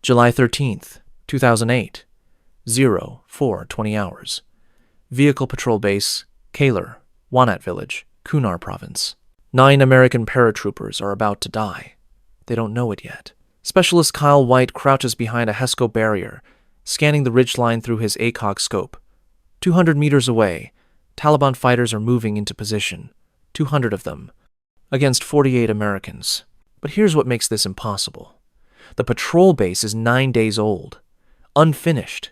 July 13th, 2008, 04:20 hours. Vehicle Patrol Base, Kaler, Wanat Village, Kunar Province. 9 American paratroopers are about to die. They don't know it yet. Specialist Kyle White crouches behind a HESCO barrier, scanning the ridgeline through his ACOG scope. 200 meters away, Taliban fighters are moving into position, 200 of them, against 48 Americans. But here's what makes this impossible. The patrol base is 9 days old, unfinished.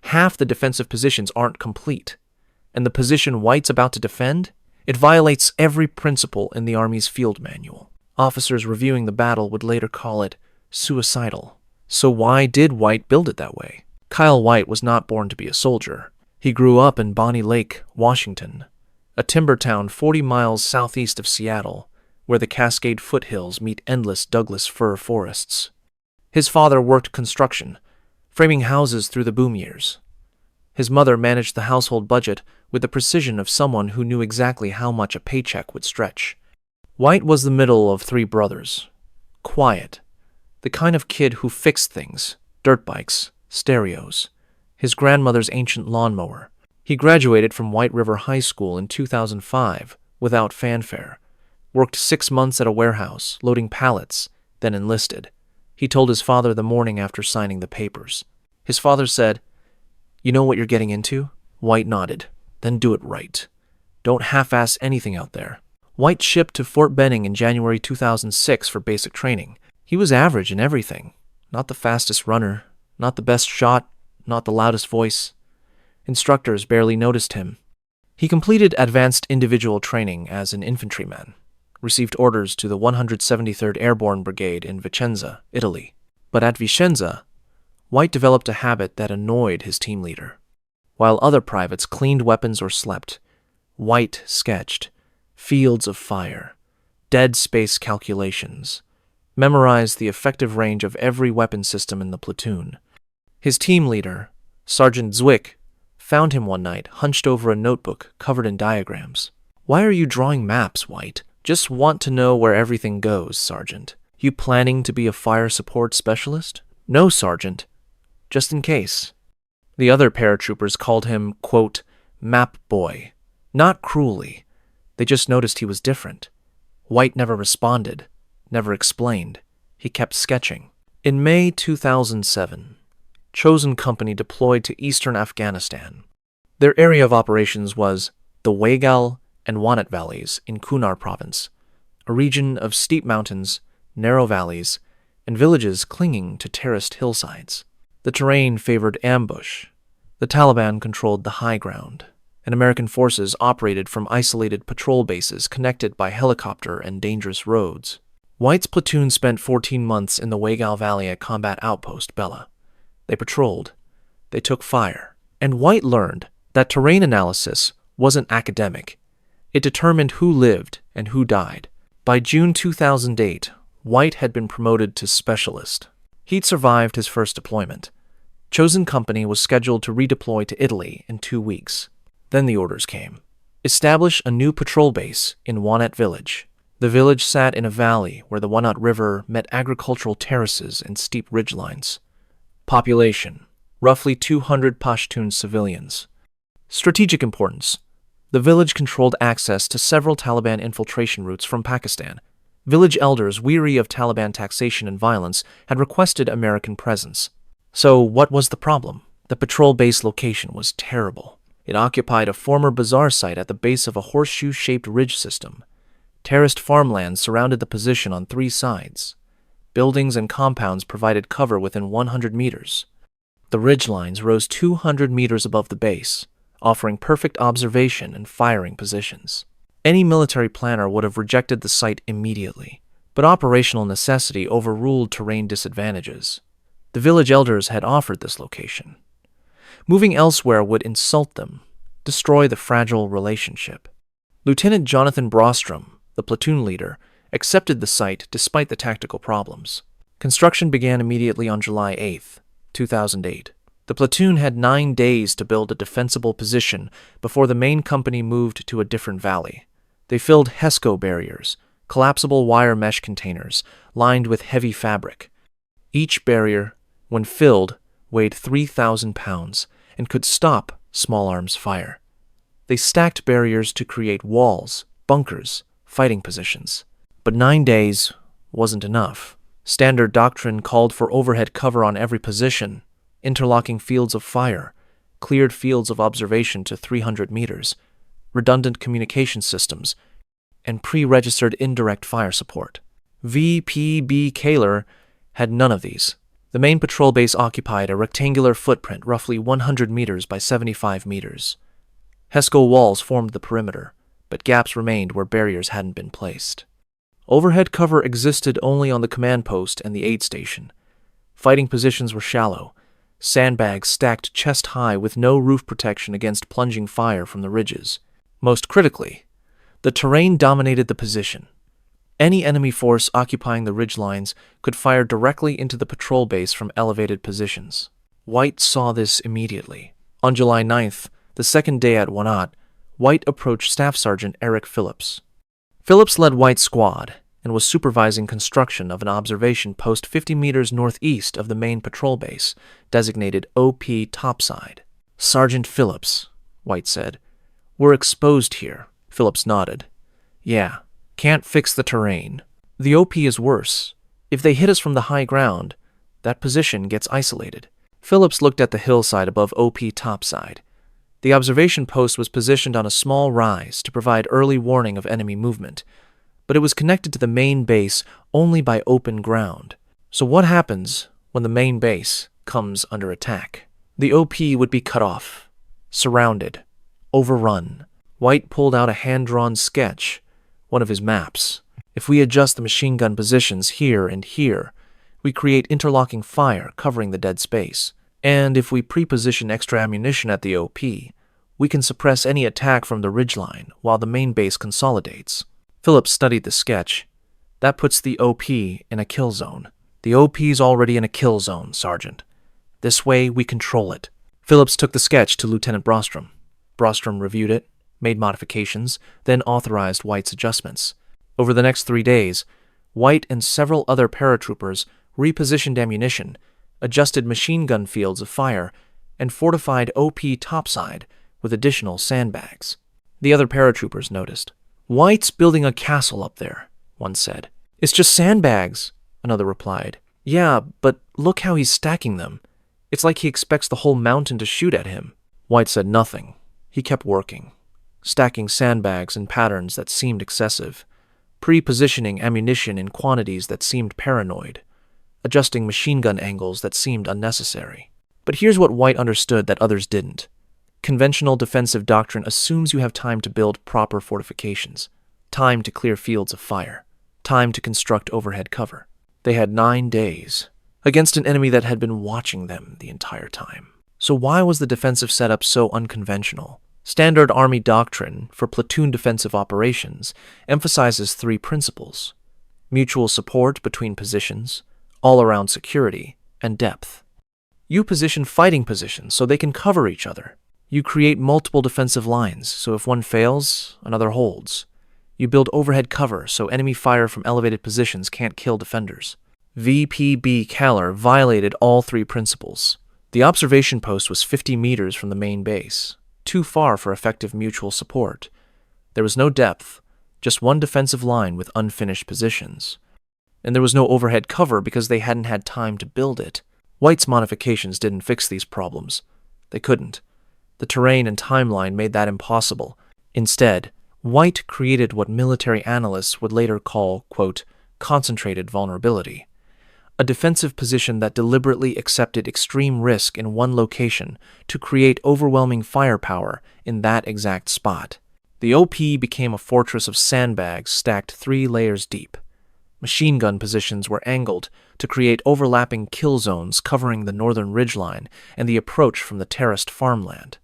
Half the defensive positions aren't complete. And the position White's about to defend? It violates every principle in the Army's field manual. Officers reviewing the battle would later call it suicidal. So why did White build it that way? Kyle White was not born to be a soldier. He grew up in Bonnie Lake, Washington, a timber town 40 miles southeast of Seattle, where the Cascade foothills meet endless Douglas fir forests. His father worked construction, framing houses through the boom years. His mother managed the household budget with the precision of someone who knew exactly how much a paycheck would stretch. White was the middle of 3 brothers. Quiet. The kind of kid who fixed things, dirt bikes, stereos, his grandmother's ancient lawnmower. He graduated from White River High School in 2005 without fanfare, worked 6 months at a warehouse, loading pallets, then enlisted. He told his father the morning after signing the papers. His father said, "You know what you're getting into?" White nodded. "Then do it right. Don't half-ass anything out there." White shipped to Fort Benning in January 2006 for basic training. He was average in everything. Not the fastest runner, not the best shot, not the loudest voice. Instructors barely noticed him. He completed advanced individual training as an infantryman, received orders to the 173rd Airborne Brigade in Vicenza, Italy. But at Vicenza, White developed a habit that annoyed his team leader. While other privates cleaned weapons or slept, White sketched fields of fire, dead space calculations, memorized the effective range of every weapon system in the platoon. His team leader, Sergeant Zwick, found him one night hunched over a notebook covered in diagrams. "Why are you drawing maps, White?" "Just want to know where everything goes, Sergeant." "You planning to be a fire support specialist?" "No, Sergeant. Just in case." The other paratroopers called him, quote, "Map Boy." Not cruelly. They just noticed he was different. White never responded, never explained. He kept sketching. In May 2007, Chosen Company deployed to eastern Afghanistan. Their area of operations was the Waigal and Wanat valleys in Kunar Province, a region of steep mountains, narrow valleys, and villages clinging to terraced hillsides. The terrain favored ambush. The Taliban controlled the high ground, and American forces operated from isolated patrol bases connected by helicopter and dangerous roads. White's platoon spent 14 months in the Waigal Valley at Combat Outpost Bella. They patrolled. They took fire. And White learned that terrain analysis wasn't academic. It determined who lived and who died. By June 2008, White had been promoted to specialist. He'd survived his first deployment. Chosen Company was scheduled to redeploy to Italy in 2 weeks. Then the orders came. Establish a new patrol base in Wanat Village. The village sat in a valley where the Wanat River met agricultural terraces and steep ridgelines. Population, roughly 200 Pashtun civilians. Strategic importance. The village controlled access to several Taliban infiltration routes from Pakistan. Village elders, weary of Taliban taxation and violence, had requested American presence. So what was the problem? The patrol base location was terrible. It occupied a former bazaar site at the base of a horseshoe-shaped ridge system. Terraced farmland surrounded the position on 3 sides. Buildings and compounds provided cover within 100 meters. The ridgelines rose 200 meters above the base, offering perfect observation and firing positions. Any military planner would have rejected the site immediately, but operational necessity overruled terrain disadvantages. The village elders had offered this location. Moving elsewhere would insult them, destroy the fragile relationship. Lieutenant Jonathan Brostrom, the platoon leader, accepted the site despite the tactical problems. Construction began immediately on July 8, 2008. The platoon had 9 days to build a defensible position before the main company moved to a different valley. They filled HESCO barriers, collapsible wire mesh containers lined with heavy fabric. Each barrier When filled, weighed 3,000 pounds and could stop small arms fire. They stacked barriers to create walls, bunkers, fighting positions. But 9 days wasn't enough. Standard doctrine called for overhead cover on every position, interlocking fields of fire, cleared fields of observation to 300 meters, redundant communication systems, and pre-registered indirect fire support. VPB Kaler had none of these. The main patrol base occupied a rectangular footprint roughly 100 meters by 75 meters. HESCO walls formed the perimeter, but gaps remained where barriers hadn't been placed. Overhead cover existed only on the command post and the aid station. Fighting positions were shallow, sandbags stacked chest-high with no roof protection against plunging fire from the ridges. Most critically, the terrain dominated the position. Any enemy force occupying the ridgelines could fire directly into the patrol base from elevated positions. White saw this immediately. On July 9th, the second day at Wanat, White approached Staff Sergeant Eric Phillips. Phillips led White's squad and was supervising construction of an observation post 50 meters northeast of the main patrol base, designated OP Topside. "Sergeant Phillips," White said, "we're exposed here." Phillips nodded. "Yeah, can't fix the terrain. The OP is worse. If they hit us from the high ground, that position gets isolated." Phillips looked at the hillside above OP Topside. The observation post was positioned on a small rise to provide early warning of enemy movement, but it was connected to the main base only by open ground. So what happens when the main base comes under attack? The OP would be cut off, surrounded, overrun. White pulled out a hand-drawn sketch, one of his maps. "If we adjust the machine gun positions here and here, we create interlocking fire covering the dead space. And if we pre-position extra ammunition at the OP, we can suppress any attack from the ridgeline while the main base consolidates." Phillips studied the sketch. "That puts the OP in a kill zone." "The OP's already in a kill zone, Sergeant. This way we control it." Phillips took the sketch to Lieutenant Brostrom. Brostrom reviewed it, made modifications, then authorized White's adjustments. Over the next 3 days, White and several other paratroopers repositioned ammunition, adjusted machine gun fields of fire, and fortified OP Topside with additional sandbags. The other paratroopers noticed. "White's building a castle up there," one said. "It's just sandbags," another replied. "Yeah, but look how he's stacking them. It's like he expects the whole mountain to shoot at him." White said nothing. He kept working, stacking sandbags in patterns that seemed excessive, pre-positioning ammunition in quantities that seemed paranoid, adjusting machine gun angles that seemed unnecessary. But here's what White understood that others didn't. Conventional defensive doctrine assumes you have time to build proper fortifications, time to clear fields of fire, time to construct overhead cover. They had 9 days, against an enemy that had been watching them the entire time. So why was the defensive setup so unconventional? Standard Army doctrine for platoon defensive operations emphasizes 3 principles: mutual support between positions, all-around security, and depth. You position fighting positions so they can cover each other. You create multiple defensive lines, so if one fails, another holds. You build overhead cover so enemy fire from elevated positions can't kill defenders. VPB Kaler violated all 3 principles. The observation post was 50 meters from the main base, too far for effective mutual support. There was no depth, just one defensive line with unfinished positions. And there was no overhead cover because they hadn't had time to build it. White's modifications didn't fix these problems. They couldn't. The terrain and timeline made that impossible. Instead, White created what military analysts would later call, quote, concentrated vulnerability, a defensive position that deliberately accepted extreme risk in one location to create overwhelming firepower in that exact spot. The OP became a fortress of sandbags stacked 3 layers deep. Machine gun positions were angled to create overlapping kill zones covering the northern ridgeline and the approach from the terraced farmland.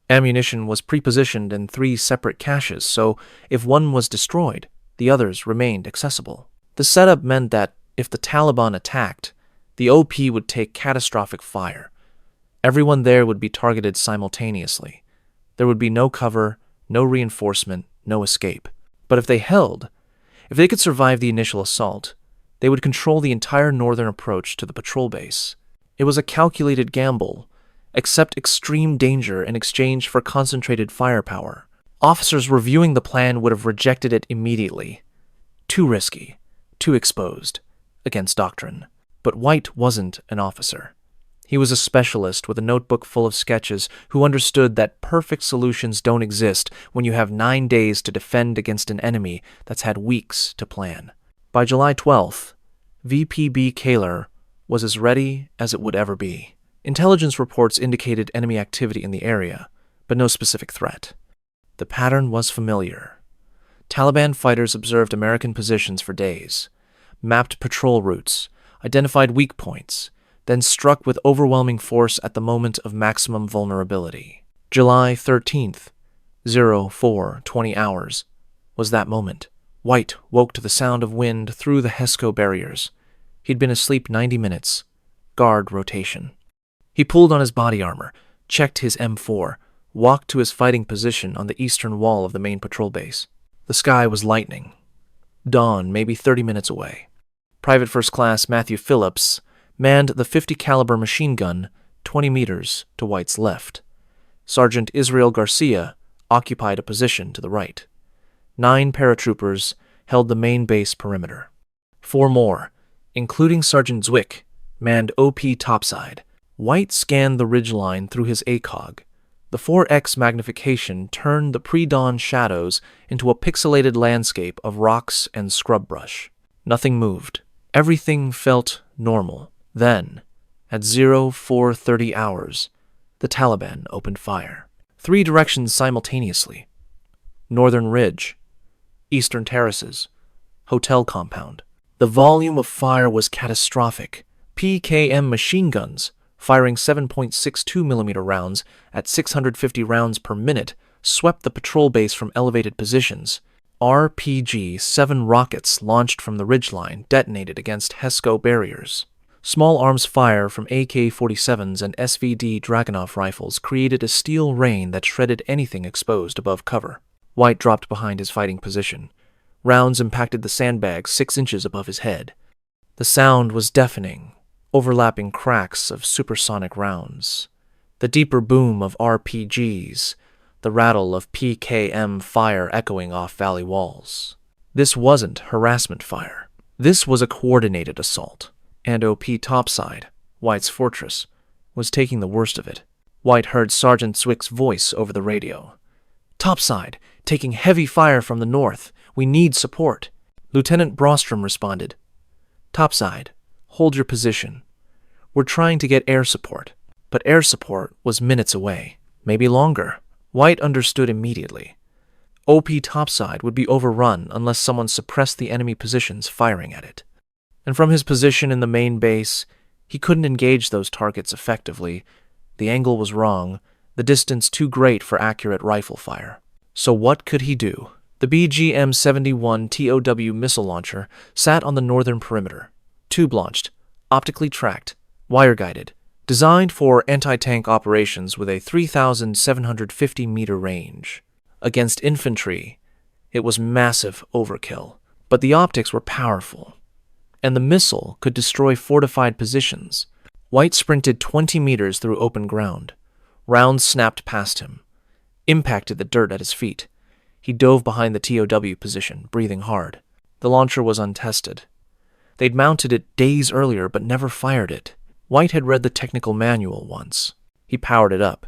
Ammunition was pre-positioned in 3 separate caches, so if one was destroyed, the others remained accessible. The setup meant that if the Taliban attacked, the OP would take catastrophic fire. Everyone there would be targeted simultaneously. There would be no cover, no reinforcement, no escape. But if they held, if they could survive the initial assault, they would control the entire northern approach to the patrol base. It was a calculated gamble. Accept extreme danger in exchange for concentrated firepower. Officers reviewing the plan would have rejected it immediately. Too risky, too exposed, against doctrine. But White wasn't an officer. He was a specialist with a notebook full of sketches who understood that perfect solutions don't exist when you have 9 days to defend against an enemy that's had weeks to plan. By July 12th, VPB Kaler was as ready as it would ever be. Intelligence reports indicated enemy activity in the area, but no specific threat. The pattern was familiar. Taliban fighters observed American positions for days, mapped patrol routes, identified weak points, then struck with overwhelming force at the moment of maximum vulnerability. July 13th, 04:20 hours, was that moment. White woke to the sound of wind through the HESCO barriers. He'd been asleep 90 minutes. Guard rotation. He pulled on his body armor, checked his M4, walked to his fighting position on the eastern wall of the main patrol base. The sky was lightening. Dawn maybe 30 minutes away. Private First Class Matthew Phillips manned the .50 caliber machine gun 20 meters to White's left. Sergeant Israel Garcia occupied a position to the right. 9 paratroopers held the main base perimeter. 4 more, including Sergeant Zwick, manned OP topside. White scanned the ridgeline through his ACOG. The 4x magnification turned the pre-dawn shadows into a pixelated landscape of rocks and scrub brush. Nothing moved. Everything felt normal. Then, at 04:30 hours, the Taliban opened fire. 3 directions simultaneously. Northern Ridge, Eastern Terraces, Hotel Compound. The volume of fire was catastrophic. PKM machine guns, firing 7.62mm rounds at 650 rounds per minute, swept the patrol base from elevated positions. RPG-7 rockets launched from the ridgeline detonated against HESCO barriers. Small arms fire from AK-47s and SVD Dragunov rifles created a steel rain that shredded anything exposed above cover. White dropped behind his fighting position. Rounds impacted the sandbags 6 inches above his head. The sound was deafening, overlapping cracks of supersonic rounds. The deeper boom of RPGs, the rattle of PKM fire echoing off valley walls. This wasn't harassment fire. This was a coordinated assault. And OP topside, White's fortress, was taking the worst of it. White heard Sergeant Zwick's voice over the radio. "Topside, taking heavy fire from the north. We need support." Lieutenant Brostrom responded. "Topside, hold your position. We're trying to get air support." But air support was minutes away, maybe longer. White understood immediately. OP topside would be overrun unless someone suppressed the enemy positions firing at it. And from his position in the main base, he couldn't engage those targets effectively. The angle was wrong, the distance too great for accurate rifle fire. So what could he do? The BGM-71 TOW missile launcher sat on the northern perimeter, tube-launched, optically tracked, wire-guided, designed for anti-tank operations with a 3,750-meter range. Against infantry, it was massive overkill, but the optics were powerful, and the missile could destroy fortified positions. White sprinted 20 meters through open ground. Rounds snapped past him, impacted the dirt at his feet. He dove behind the TOW position, breathing hard. The launcher was untested. They'd mounted it days earlier but never fired it. White had read the technical manual once. He powered it up.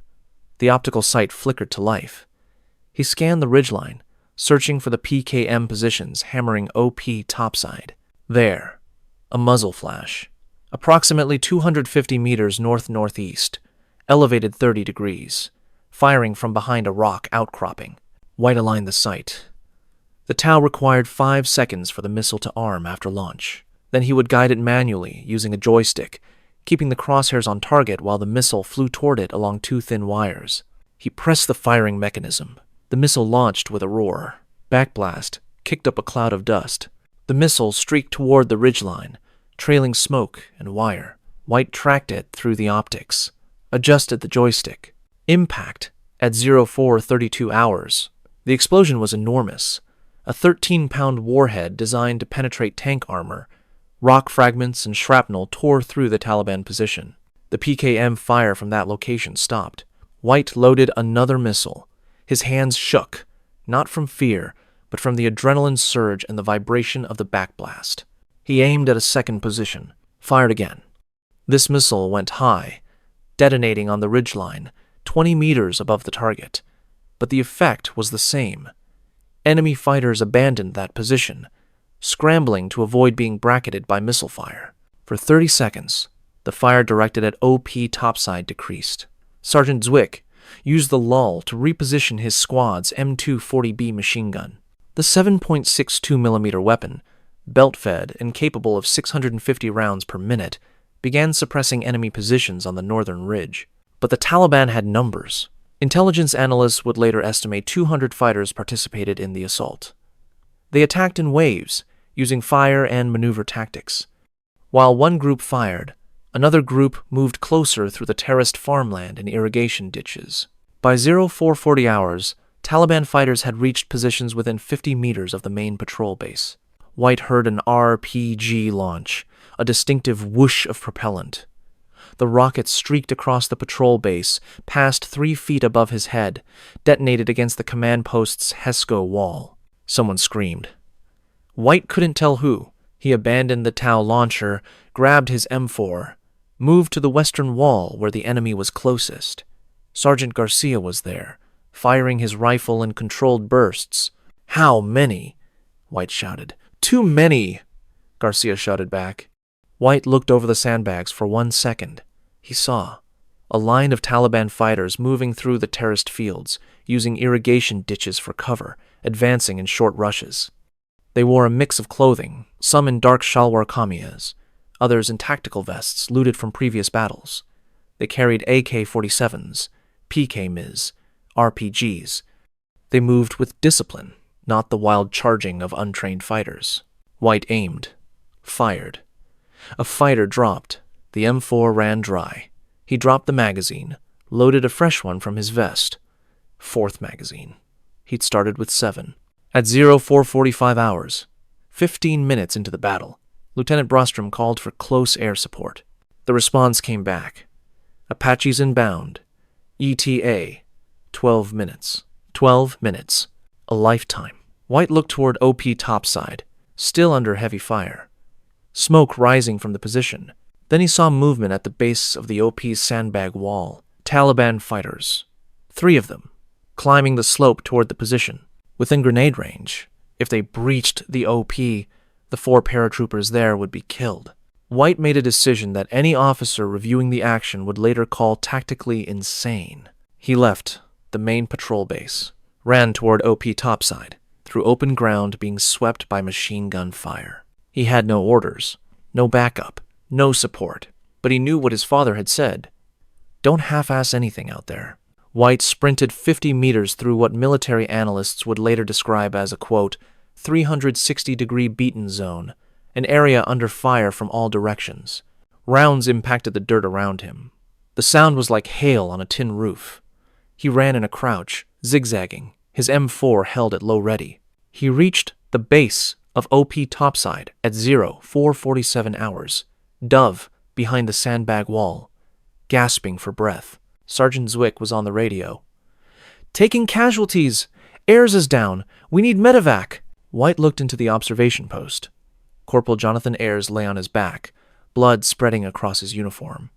The optical sight flickered to life. He scanned the ridgeline, searching for the PKM positions, hammering OP topside. There, a muzzle flash. Approximately 250 meters north-northeast, elevated 30 degrees, firing from behind a rock outcropping. White aligned the sight. The TOW required 5 seconds for the missile to arm after launch. Then he would guide it manually, using a joystick, keeping the crosshairs on target while the missile flew toward it along 2 thin wires. He pressed the firing mechanism. The missile launched with a roar. Backblast kicked up a cloud of dust. The missile streaked toward the ridgeline, trailing smoke and wire. White tracked it through the optics, adjusted the joystick. Impact at 04:32 hours. The explosion was enormous. A 13-pound warhead designed to penetrate tank armor. Rock fragments and shrapnel tore through the Taliban position. The PKM fire from that location stopped. White loaded another missile. His hands shook, not from fear, but from the adrenaline surge and the vibration of the backblast. He aimed at a second position, fired again. This missile went high, detonating on the ridgeline, 20 meters above the target. But the effect was the same. Enemy fighters abandoned that position, scrambling to avoid being bracketed by missile fire. For 30 seconds, the fire directed at OP topside decreased. Sergeant Zwick used the lull to reposition his squad's M240B machine gun. The 7.62mm weapon, belt-fed and capable of 650 rounds per minute, began suppressing enemy positions on the northern ridge. But the Taliban had numbers. Intelligence analysts would later estimate 200 fighters participated in the assault. They attacked in waves, using fire and maneuver tactics. While one group fired, another group moved closer through the terraced farmland and irrigation ditches. By 0440 hours, Taliban fighters had reached positions within 50 meters of the main patrol base. White heard an RPG launch, a distinctive whoosh of propellant. The rocket streaked across the patrol base, passed 3 feet above his head, detonated against the command post's HESCO wall. Someone screamed. White couldn't tell who. He abandoned the Tau launcher, grabbed his M4, moved to the western wall where the enemy was closest. Sergeant Garcia was there, firing his rifle in controlled bursts. "How many?" White shouted. "Too many!" Garcia shouted back. White looked over the sandbags for 1 second. He saw a line of Taliban fighters moving through the terraced fields, using irrigation ditches for cover, advancing in short rushes. They wore a mix of clothing, some in dark shalwar kamiyas, others in tactical vests looted from previous battles. They carried AK-47s, PK-MIs, RPGs. They moved with discipline, not the wild charging of untrained fighters. White aimed, fired. A fighter dropped. The M4 ran dry. He dropped the magazine, loaded a fresh one from his vest. 4th magazine. He'd started with 7. At 0445 hours, 15 minutes into the battle, Lieutenant Brostrom called for close air support. The response came back. Apaches inbound. ETA, 12 minutes. 12 minutes. A lifetime. White looked toward OP topside, still under heavy fire. Smoke rising from the position. Then he saw movement at the base of the OP's sandbag wall. Taliban fighters. 3 of them, climbing the slope toward the position. Within grenade range. If they breached the OP, the 4 paratroopers there would be killed. White made a decision that any officer reviewing the action would later call tactically insane. He left the main patrol base, ran toward OP topside, through open ground being swept by machine gun fire. He had no orders, no backup, no support, but he knew what his father had said. Don't half-ass anything out there. White sprinted 50 meters through what military analysts would later describe as a, quote, 360-degree beaten zone, an area under fire from all directions. Rounds impacted the dirt around him. The sound was like hail on a tin roof. He ran in a crouch, zigzagging, his M4 held at low ready. He reached the base of OP topside at 0447 hours, Dove behind the sandbag wall, gasping for breath. Sergeant Zwick was on the radio. "Taking casualties! Ayers is down! We need medevac!" White looked into the observation post. Corporal Jonathan Ayers lay on his back, blood spreading across his uniform.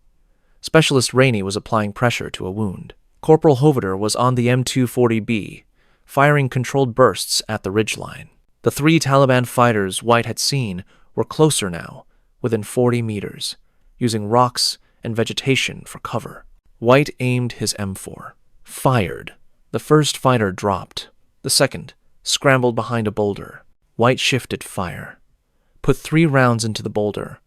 Specialist Rainey was applying pressure to a wound. Corporal Hoveder was on the M240B, firing controlled bursts at the ridgeline. The 3 Taliban fighters White had seen were closer now, within 40 meters, using rocks and vegetation for cover. White aimed his M4. Fired. The first fighter dropped. The second scrambled behind a boulder. White shifted fire. Put 3 rounds into the boulder.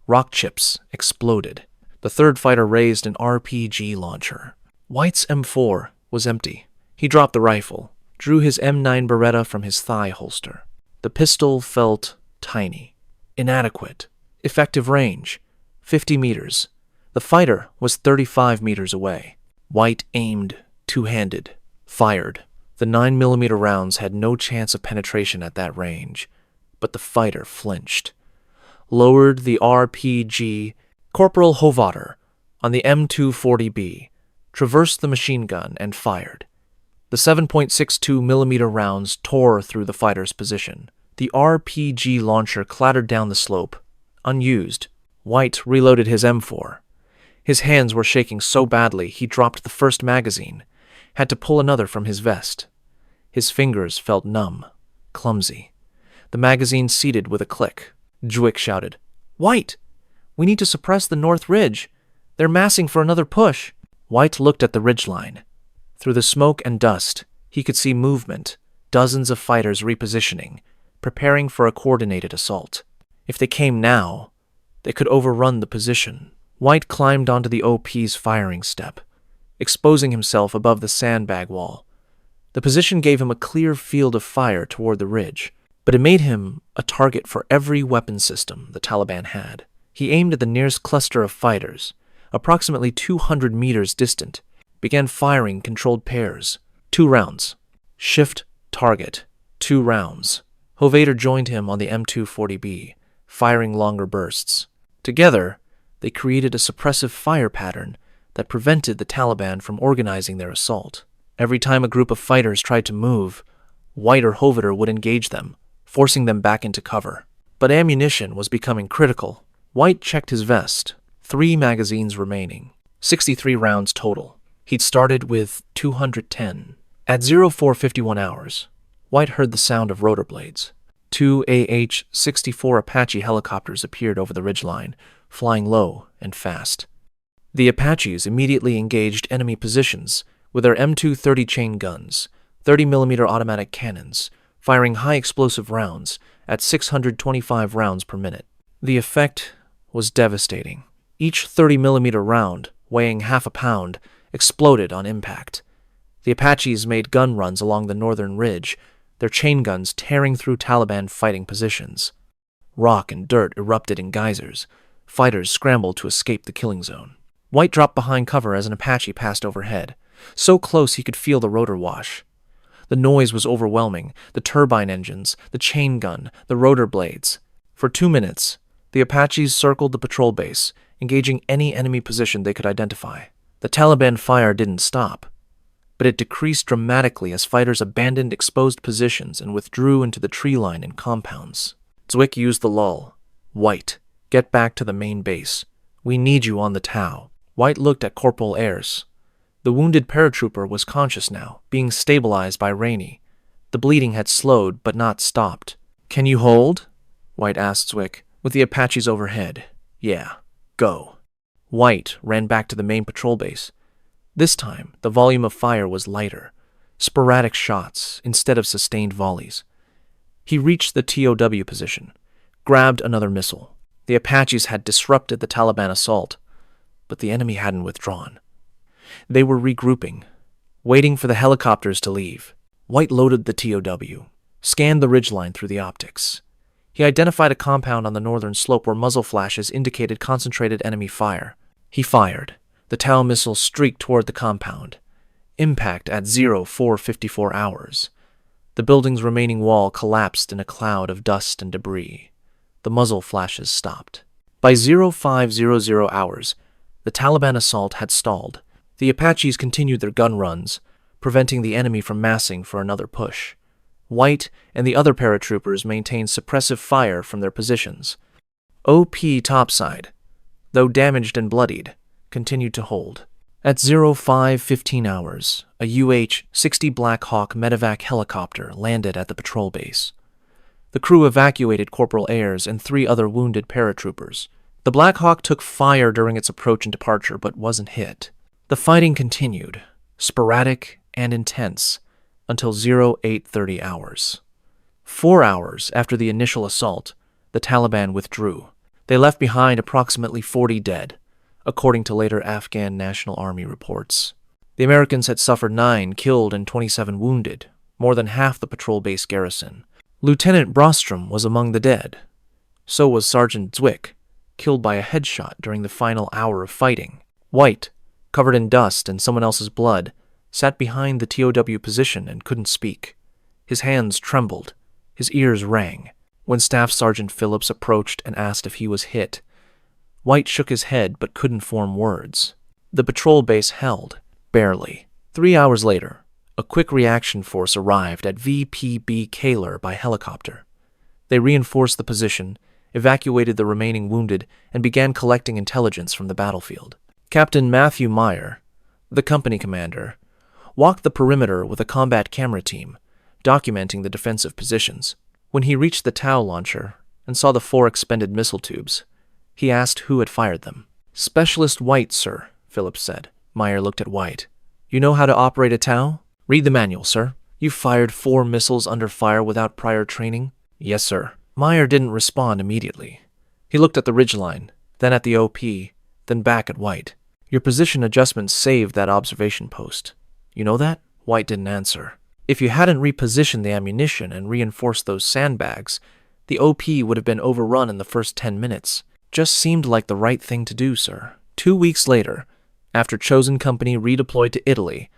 Rock chips exploded. The third fighter raised an RPG launcher. White's M4 was empty. He dropped the rifle, drew his M9 Beretta from his thigh holster. The pistol felt tiny, inadequate. Effective range, 50 meters. The fighter was 35 meters away. White aimed, two-handed, fired. The 9mm rounds had no chance of penetration at that range, but the fighter flinched. Lowered the RPG. Corporal Hoveder on the M240B, traversed the machine gun and fired. The 7.62mm rounds tore through the fighter's position. The RPG launcher clattered down the slope, unused. White reloaded his M4. His hands were shaking so badly he dropped the first magazine, had to pull another from his vest. His fingers felt numb, clumsy. The magazine seated with a click. Zwick shouted, "White! We need to suppress the North Ridge. They're massing for another push." White looked at the ridgeline. Through the smoke and dust, he could see movement, dozens of fighters repositioning, preparing for a coordinated assault. If they came now, they could overrun the position. White climbed onto the OP's firing step, exposing himself above the sandbag wall. The position gave him a clear field of fire toward the ridge, but it made him a target for every weapon system the Taliban had. He aimed at the nearest cluster of fighters, approximately 200 meters distant, began firing controlled pairs. 2 rounds. Shift target. 2 rounds. Hovater joined him on the M240B, firing longer bursts. Together, they created a suppressive fire pattern that prevented the Taliban from organizing their assault. Every time a group of fighters tried to move, White or Hovater would engage them, forcing them back into cover. But ammunition was becoming critical. White checked his vest. 3 magazines remaining. 63 rounds total. He'd started with 210. At 0451 hours, White heard the sound of rotor blades. 2 AH-64 Apache helicopters appeared over the ridgeline, flying low and fast. The Apaches immediately engaged enemy positions with their M230 chain guns, 30mm automatic cannons, firing high explosive rounds at 625 rounds per minute. The effect was devastating. Each 30mm round, weighing half a pound, exploded on impact. The Apaches made gun runs along the northern ridge, their chain guns tearing through Taliban fighting positions. Rock and dirt erupted in geysers. Fighters scrambled to escape the killing zone. White dropped behind cover as an Apache passed overhead, so close he could feel the rotor wash. The noise was overwhelming, the turbine engines, the chain gun, the rotor blades. For 2 minutes, the Apaches circled the patrol base, engaging any enemy position they could identify. The Taliban fire didn't stop, but it decreased dramatically as fighters abandoned exposed positions and withdrew into the tree line and compounds. Zwick used the lull. "White, get back to the main base. We need you on the Tau." White looked at Corporal Ayres. The wounded paratrooper was conscious now, being stabilized by Rainey. The bleeding had slowed but not stopped. "Can you hold?" White asked Zwick, with the Apaches overhead. "Yeah, go." White ran back to the main patrol base. This time, the volume of fire was lighter, sporadic shots instead of sustained volleys. He reached the TOW position, grabbed another missile. The Apaches had disrupted the Taliban assault, but the enemy hadn't withdrawn. They were regrouping, waiting for the helicopters to leave. White loaded the TOW, scanned the ridgeline through the optics. He identified a compound on the northern slope where muzzle flashes indicated concentrated enemy fire. He fired. The Tau missile streaked toward the compound. Impact at 0454 hours. The building's remaining wall collapsed in a cloud of dust and debris. The muzzle flashes stopped. By 0500 hours, the Taliban assault had stalled. The Apaches continued their gun runs, preventing the enemy from massing for another push. White and the other paratroopers maintained suppressive fire from their positions. OP topside, though damaged and bloodied, continued to hold. At 0515 hours, a UH-60 Black Hawk medevac helicopter landed at the patrol base. The crew evacuated Corporal Ayres and 3 other wounded paratroopers. The Black Hawk took fire during its approach and departure, but wasn't hit. The fighting continued, sporadic and intense, until 0830 hours. 4 hours after the initial assault, the Taliban withdrew. They left behind approximately 40 dead, according to later Afghan National Army reports. The Americans had suffered 9 killed and 27 wounded, more than half the patrol base garrison. Lieutenant Brostrom was among the dead. So was Sergeant Zwick, killed by a headshot during the final hour of fighting. White, covered in dust and someone else's blood, sat behind the TOW position and couldn't speak. His hands trembled. His ears rang. When Staff Sergeant Phillips approached and asked if he was hit, White shook his head but couldn't form words. The patrol base held, barely. 3 hours later, a quick reaction force arrived at VPB Kaler by helicopter. They reinforced the position, evacuated the remaining wounded, and began collecting intelligence from the battlefield. Captain Matthew Meyer, the company commander, walked the perimeter with a combat camera team, documenting the defensive positions. When he reached the Tau launcher and saw the 4 expended missile tubes, he asked who had fired them. "Specialist White, sir," Phillips said. Meyer looked at White. "You know how to operate a Tau? Read the manual, sir. You fired 4 missiles under fire without prior training?" "Yes, sir." Meyer didn't respond immediately. He looked at the ridgeline, then at the OP, then back at White. "Your position adjustment saved that observation post. You know that?" White didn't answer. "If you hadn't repositioned the ammunition and reinforced those sandbags, the OP would have been overrun in the first 10 minutes. Just seemed like the right thing to do, sir." 2 weeks later, after Chosen Company redeployed to Italy,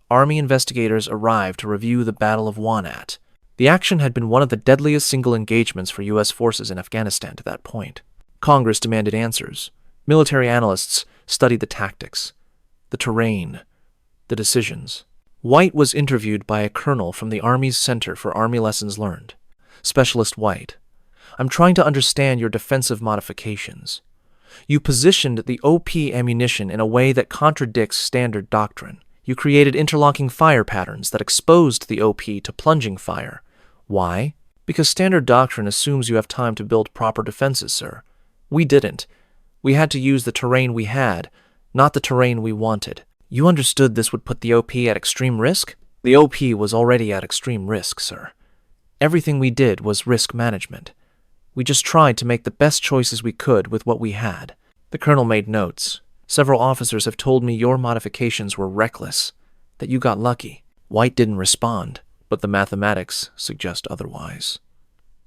Army investigators arrived to review the Battle of Wanat. The action had been one of the deadliest single engagements for U.S. forces in Afghanistan to that point. Congress demanded answers. Military analysts studied the tactics, the terrain, the decisions. White was interviewed by a colonel from the Army's Center for Army Lessons Learned. "Specialist White, I'm trying to understand your defensive modifications. You positioned the OP ammunition in a way that contradicts standard doctrine. You created interlocking fire patterns that exposed the OP to plunging fire. Why? Because standard doctrine assumes you have time to build proper defenses, sir. We didn't. We had to use the terrain we had, not the terrain we wanted. You understood this would put the OP at extreme risk?" "The OP was already at extreme risk, sir. Everything we did was risk management. We just tried to make the best choices we could with what we had." The colonel made notes. "Several officers have told me your modifications were reckless, that you got lucky." White didn't respond, but the mathematics suggest otherwise.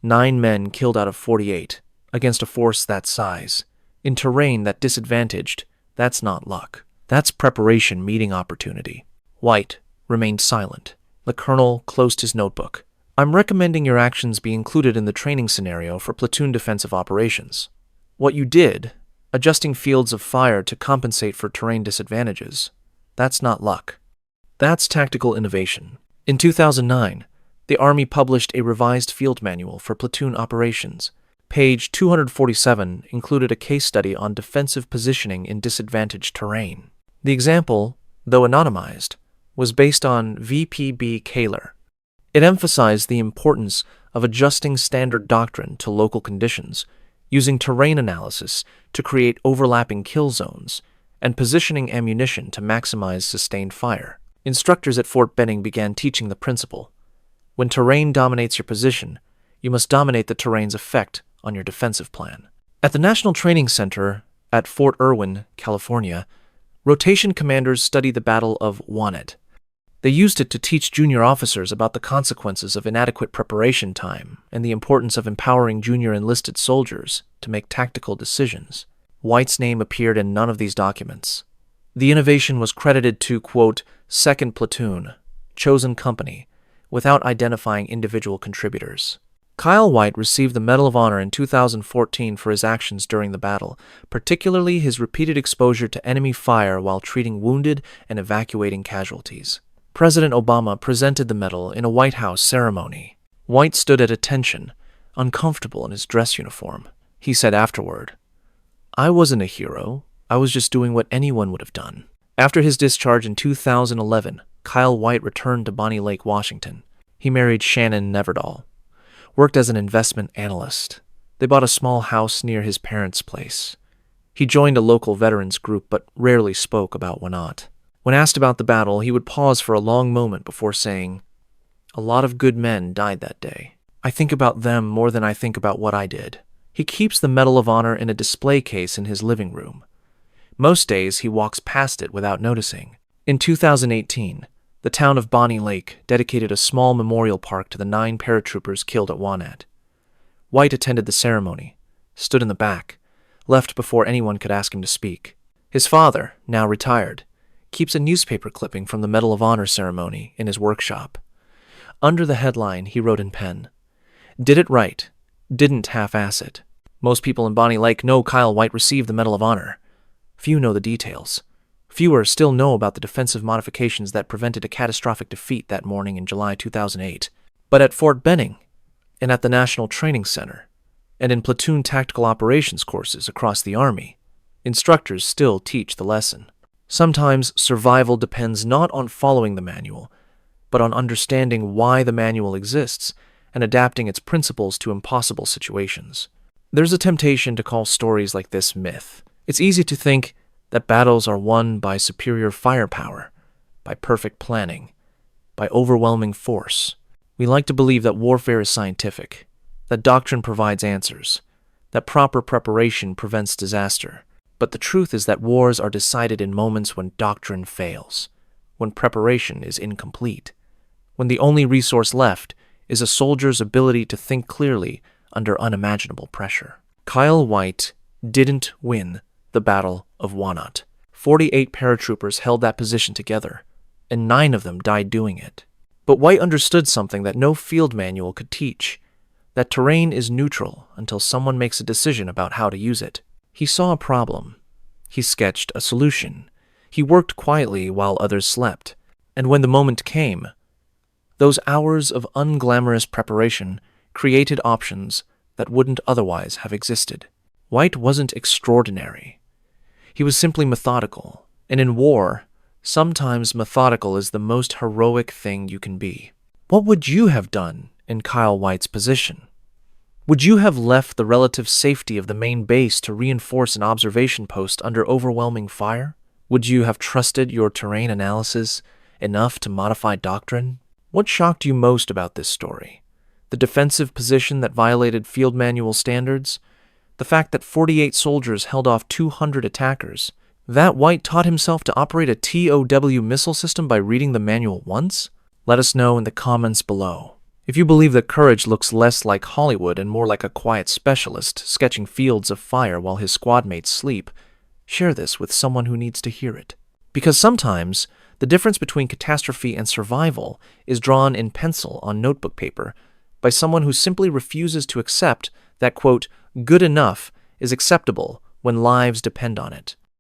9 men killed out of 48, against a force that size. In terrain that disadvantaged, that's not luck. That's preparation meeting opportunity. White remained silent. The colonel closed his notebook. "I'm recommending your actions be included in the training scenario for platoon defensive operations. What you did, adjusting fields of fire to compensate for terrain disadvantages, that's not luck. That's tactical innovation." In 2009, the Army published a revised field manual for platoon operations. Page 247 included a case study on defensive positioning in disadvantaged terrain. The example, though anonymized, was based on VPB Kaler. It emphasized the importance of adjusting standard doctrine to local conditions, using terrain analysis to create overlapping kill zones, and positioning ammunition to maximize sustained fire. Instructors at Fort Benning began teaching the principle. When terrain dominates your position, you must dominate the terrain's effect on your defensive plan. At the National Training Center at Fort Irwin, California, rotation commanders studied the Battle of Wanat. They used it to teach junior officers about the consequences of inadequate preparation time and the importance of empowering junior enlisted soldiers to make tactical decisions. White's name appeared in none of these documents. The innovation was credited to, quote, "Second Platoon, Chosen Company," without identifying individual contributors. Kyle White received the Medal of Honor in 2014 for his actions during the battle, particularly his repeated exposure to enemy fire while treating wounded and evacuating casualties. President Obama presented the medal in a White House ceremony. White stood at attention, uncomfortable in his dress uniform. He said afterward, "I wasn't a hero. I was just doing what anyone would have done." After his discharge in 2011, Kyle White returned to Bonnie Lake, Washington. He married Shannon Neverdahl, worked as an investment analyst. They bought a small house near his parents' place. He joined a local veterans group but rarely spoke about Wanat. When asked about the battle, he would pause for a long moment before saying, "A lot of good men died that day. I think about them more than I think about what I did." He keeps the Medal of Honor in a display case in his living room. Most days he walks past it without noticing. In 2018, the town of Bonnie Lake dedicated a small memorial park to the 9 paratroopers killed at Wanat. White attended the ceremony, stood in the back, left before anyone could ask him to speak. His father, now retired, keeps a newspaper clipping from the Medal of Honor ceremony in his workshop. Under the headline, he wrote in pen, "Did it right, didn't half-ass it." Most people in Bonnie Lake know Kyle White received the Medal of Honor. Few know the details. Fewer still know about the defensive modifications that prevented a catastrophic defeat that morning in July 2008. But at Fort Benning, and at the National Training Center, and in platoon tactical operations courses across the Army, instructors still teach the lesson. Sometimes survival depends not on following the manual, but on understanding why the manual exists and adapting its principles to impossible situations. There's a temptation to call stories like this myth. It's easy to think that battles are won by superior firepower, by perfect planning, by overwhelming force. We like to believe that warfare is scientific, that doctrine provides answers, that proper preparation prevents disaster. But the truth is that wars are decided in moments when doctrine fails, when preparation is incomplete, when the only resource left is a soldier's ability to think clearly under unimaginable pressure. Kyle White didn't win the Battle of Wanat. 48 paratroopers held that position together, and 9 of them died doing it. But White understood something that no field manual could teach, that terrain is neutral until someone makes a decision about how to use it. He saw a problem. He sketched a solution. He worked quietly while others slept. And when the moment came, those hours of unglamorous preparation created options that wouldn't otherwise have existed. White wasn't extraordinary. He was simply methodical. And in war, sometimes methodical is the most heroic thing you can be. What would you have done in Kyle White's position? Would you have left the relative safety of the main base to reinforce an observation post under overwhelming fire? Would you have trusted your terrain analysis enough to modify doctrine? What shocked you most about this story? The defensive position that violated field manual standards? The fact that 48 soldiers held off 200 attackers? That White taught himself to operate a TOW missile system by reading the manual once? Let us know in the comments below. If you believe that courage looks less like Hollywood and more like a quiet specialist sketching fields of fire while his squad mates sleep, share this with someone who needs to hear it. Because sometimes, the difference between catastrophe and survival is drawn in pencil on notebook paper by someone who simply refuses to accept that, quote, good enough is acceptable when lives depend on it.